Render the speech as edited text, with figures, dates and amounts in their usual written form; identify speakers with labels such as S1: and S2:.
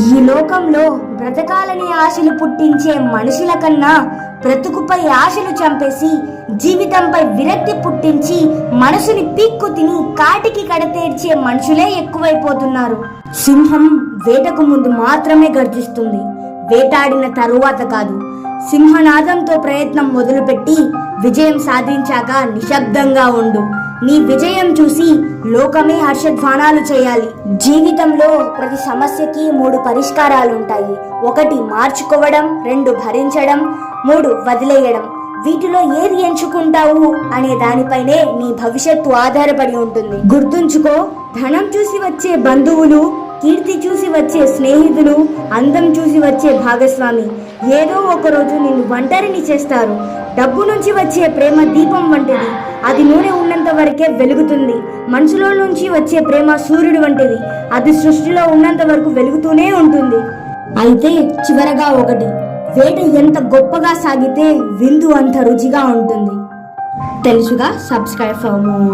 S1: ఈ లోకంలో బ్రతకాలని ఆశలు పుట్టించే మనుషుల కన్నా బ్రతుకుపై ఆశలు చంపేసి జీవితంపై విరక్తి పుట్టించి మనసుని పీక్కు తిని కాటికి కడతేర్చే మనుషులే ఎక్కువైపోతున్నారు. సింహం వేటకు ముందు మాత్రమే గర్జిస్తుంది, వేటాడిన తరువాత కాదు. సింహనాదంతో ప్రయత్నం మొదలుపెట్టి విజయం సాధించాక నిశ్శబ్దంగా ఉండు. నీ విజయం చూసి లోకమే హర్షధ్వానాలు చేయాలి. జీవితంలో ప్రతి సమస్యకి 3 పరిష్కారాలుంటాయి. 1 మార్చుకోవడం, 2 భరించడం, 3 వదిలేయడం. వీటిలో ఏది ఎంచుకుంటావు అనే దానిపైనే నీ భవిష్యత్తు ఆధారపడి ఉంటుంది. గుర్తుంచుకో, ధనం చూసి వచ్చే బంధువులు, కీర్తి చూసి వచ్చే స్నేహితులు, అందం చూసి వచ్చే భాగస్వామి ఏదో ఒకరోజు నిన్ను ఒంటరిని చేస్తారు. డబ్బు నుంచి వచ్చే ప్రేమ దీపం వంటిది, అది నూనె ఉన్నంత వరకే వెలుగుతుంది. మనసులో నుంచి వచ్చే ప్రేమ సూర్యుడు వంటిది, అది సృష్టిలో ఉన్నంత వరకు వెలుగుతూనే ఉంటుంది. అయితే చివరగా ఒకటి, వేట ఎంత గొప్పగా సాగితే విందు అంత రుచిగా ఉంటుంది. తెలుసుగా? Subscribe for more.